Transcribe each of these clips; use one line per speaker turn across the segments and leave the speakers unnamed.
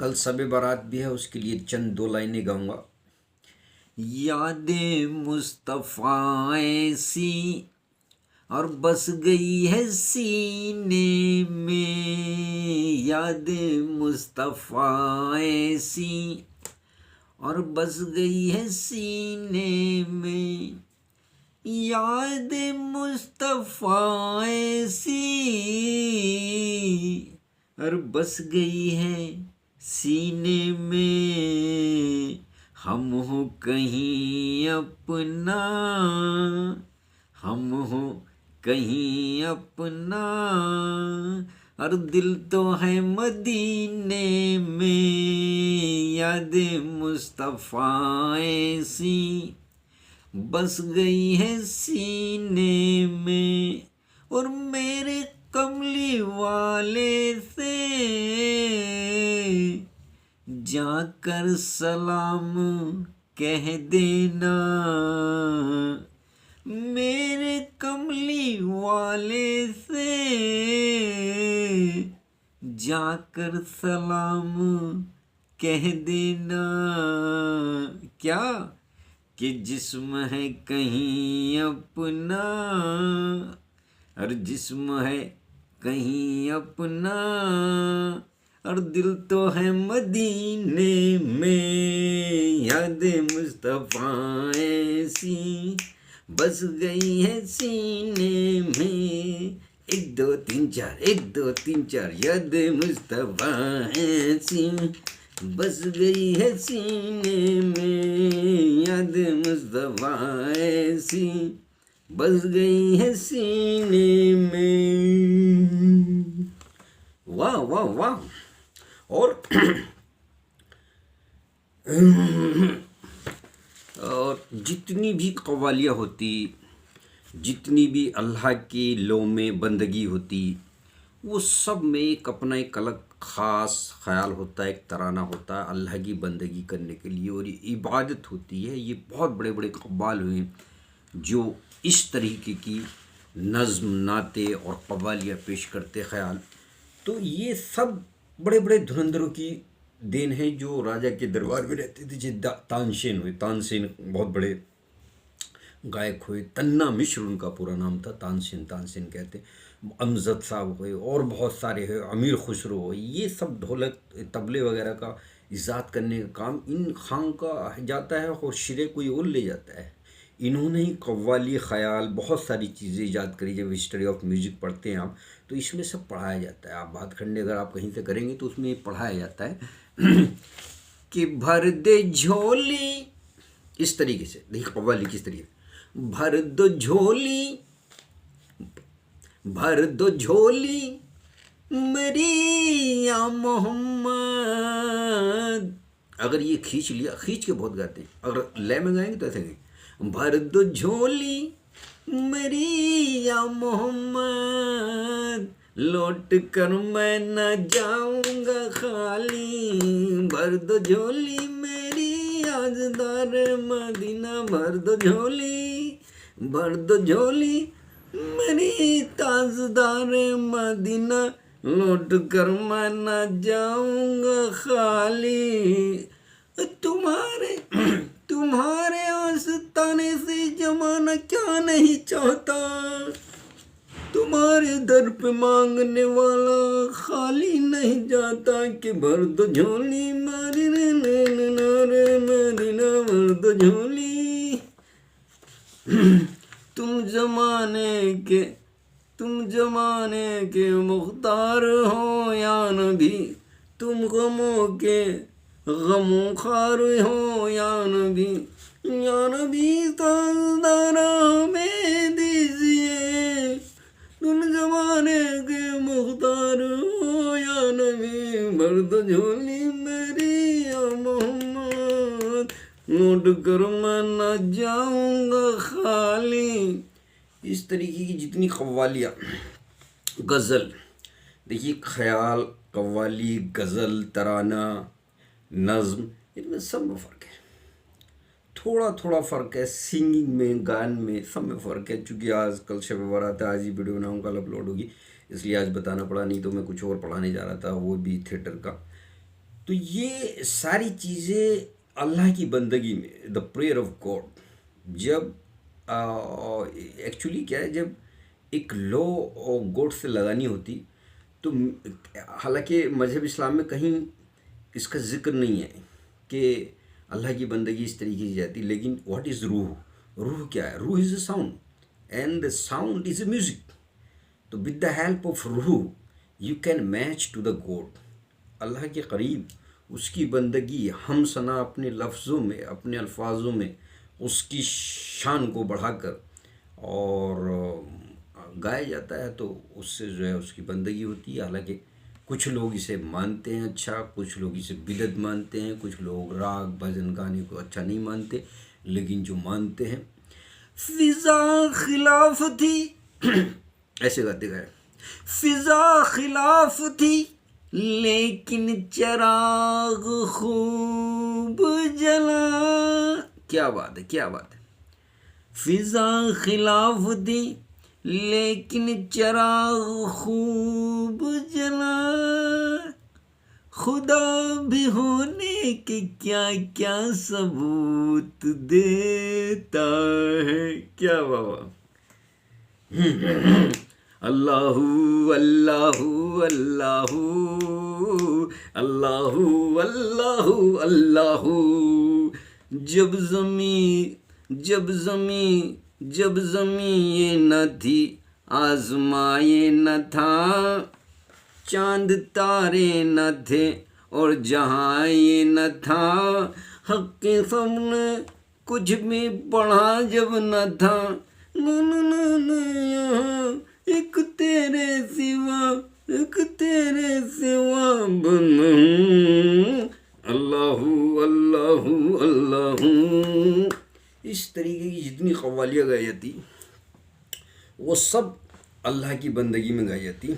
कल शब बारात भी है, उसके लिए चंद दो लाइनें गाऊंगा। यादें मुस्तफ़ा ऐसी और बस गई है सीने में, यादें मुस्तफ़ा ऐसी और बस गई है सीने में, याद मुस्तफ़ा ऐसी और बस गई है सीने में। हम हो कहीं अपना, हम हो कहीं अपना और दिल तो है मदीने में, याद मुस्तफ़ा ऐसी बस गई है सीने में। और मेरे कमली वाले से जाकर सलाम कह देना, मेरे कमली वाले से जाकर सलाम कह देना। क्या कि जिस्म है कहीं अपना और जिस्म है कहीं अपना और दिल तो है मदीने में, याद मुस्तफ़ा ऐसी बस गई है सीने में। एक दो तीन चार, एक दो तीन चार, याद मुस्तफ़ा ऐसी बस गई है सीने में, याद मुस्तफ़ा ऐसी बस गई है सीने में। वाह वाह वाह। और जितनी भी कव्वालियाँ होती, जितनी भी अल्लाह की लो में बंदगी होती, वो सब में एक अपना एक अलग ख़ास ख़्याल होता है, एक तराना होता है अल्लाह की बंदगी करने के लिए, और ये इबादत होती है। ये बहुत बड़े बड़े कव्वाल हुए जो इस तरीके की नज़्म, नाते और कव्वालियाँ पेश करते ख़याल। तो ये सब बड़े बड़े धुरंधरों की देन है जो राजा के दरबार में रहते थे। जैसे तानसेन हुए, तानसेन बहुत बड़े गायक हुए। तन्ना मिश्र उनका पूरा नाम था, तानसेन, तानसेन कहते। अमजद साहब हुए और बहुत सारे हुए, अमीर खुसरो हुए। ये सब ढोलक तबले वगैरह का इजाद करने का काम इन खां का जाता है और शिरे कोई और ले जाता है। इन्होंने ही कव्वाली, ख़याल, बहुत सारी चीज़ें ईजाद करी। जब हिस्ट्री ऑफ म्यूज़िक पढ़ते हैं आप तो इसमें सब पढ़ाया जाता है। आप बात खंडे अगर आप कहीं से करेंगे तो उसमें पढ़ाया जाता है कि भर दे झोली, इस तरीके से। देखिए कव्वाली किस तरीके, भर दो झोली, भर दो झोली मेरी या मोहम्मद। अगर ये खींच लिया, खींच के बहुत गाते हैं, अगर लय में गाएंगे तो ऐसे गाएंगे, भर दो झोली मेरी या मोहम्मद, लौट कर मैं न जाऊंगा खाली, भर दो झोली मेरी आजदार मदीना, भर दो झोली, भर दो झोली मेरी ताजदार मदीना, लौट कर मैं न जाऊंगा खाली। तुम्हारे तुम्हारे आस्ताने से जमाना क्या नहीं चाहता, तुम्हारे दर पे मांगने वाला खाली नहीं जाता, कि भर दो झोली मदीना, मदीना भर दो झोली। तुम जमाने के मुख्तार हो या नबी, तुम गमों के गमों खार हो या नबी, या नबी ताजदारा में दीजिए, तुम जमाने के मुख्तार हो या नबी, भर दो झोली मेरी या मोहम्मद, लौट कर मैं न जाऊंगा खाली। इस तरीके की जितनी कव्वालियाँ, गज़ल, देखिए ख़याल, कव्वाली, गज़ल, तराना, नज़्म, इनमें सब में फ़र्क है। थोड़ा थोड़ा फ़र्क है सिंगिंग में, गान में, सब में फ़र्क है। चूँकि आज कल शब बारात है, आज ही वीडियो बनाऊँ, कल अपलोड होगी, इसलिए आज बताना पड़ा, नहीं तो मैं कुछ और पढ़ाने जा रहा था, वो भी थिएटर का। तो ये सारी चीज़ें अल्लाह की बंदगी में, द प्रेयर ऑफ गॉड, जब एक्चुअली क्या है, जब एक लो गॉड से लगानी होती, तो हालांकि मज़हब इस्लाम में कहीं इसका जिक्र नहीं है कि अल्लाह की बंदगी इस तरीके की जाती, लेकिन व्हाट इज़ रूह? रूह क्या है? रूह is a sound and the sound is a music. तो विद द हेल्प ऑफ रूह you can match to the God, Allah के करीब उसकी बंदगी हम सना अपने लफ्ज़ों में, अपने अल्फाजों में उसकी शान को बढ़ाकर और गाया जाता है, तो उससे जो है उसकी बंदगी होती है। हालांकि कुछ लोग इसे मानते हैं अच्छा, कुछ लोग इसे बिदअत मानते हैं, कुछ लोग राग भजन गाने को अच्छा नहीं मानते, लेकिन जो मानते हैं फिजा खिलाफ थी ऐसे गाते गए, फिजा खिलाफ थी लेकिन चराग खूब जला। क्या बात है, क्या बात है। फिजा खिलाफ थी लेकिन चराग खूब जला, खुदा भी होने के क्या क्या सबूत देता है। क्या बाबा, अल्लाहू अल्लाहू अल्लाहू अल्लाहू अल्लाहू अल्लाहू। जब जमी ये न थी, आजमाए न था, चांद तारे न थे और जहाँ ये न था, हक के सामने कुछ भी पढ़ा जब न था, यहाँ एक तेरे सिवा बनूं, अल्लाहू अल्लाहू अल्लाहू। इस तरीके की जितनी कव्वालियाँ गाई जाती वो सब अल्लाह की बंदगी में गाई जाती।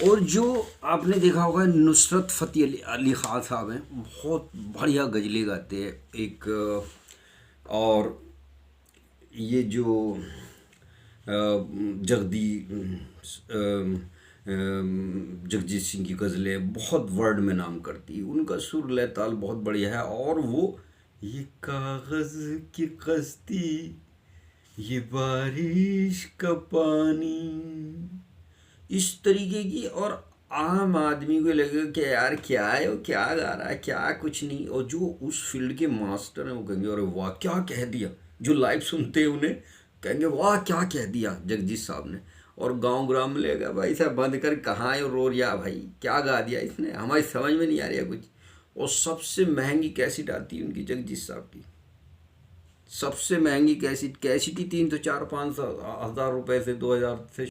और जो आपने देखा होगा नुसरत फ़तेह अली ख़ान साहब हैं, बहुत बढ़िया गज़लें गाते हैं एक। और ये जो जगजीत सिंह की गज़लें बहुत वर्ड में नाम करती, उनका सुर लय ताल बहुत बढ़िया है। और वो ये कागज़ की कश्ती, ये बारिश का पानी, इस तरीके की। और आम आदमी को लगेगा कि यार क्या है, वो क्या गा रहा है, क्या कुछ नहीं। और जो उस फील्ड के मास्टर हैं वो कहेंगे अरे वाह क्या कह दिया। जो लाइव सुनते हैं उन्हें कहेंगे वाह क्या कह दिया जगजीत साहब ने। और गांव ग्राम में लेगा भाई साहब बंद कर, कहाँ है रो रिया भाई, क्या गा दिया इसने, हमारी समझ में नहीं आ रहा कुछ। और सबसे महंगी कैसेट आती है उनकी जगजीत साहब की, सबसे महंगी कैसेट ही 300 400 500 1000 रुपये से 2000 से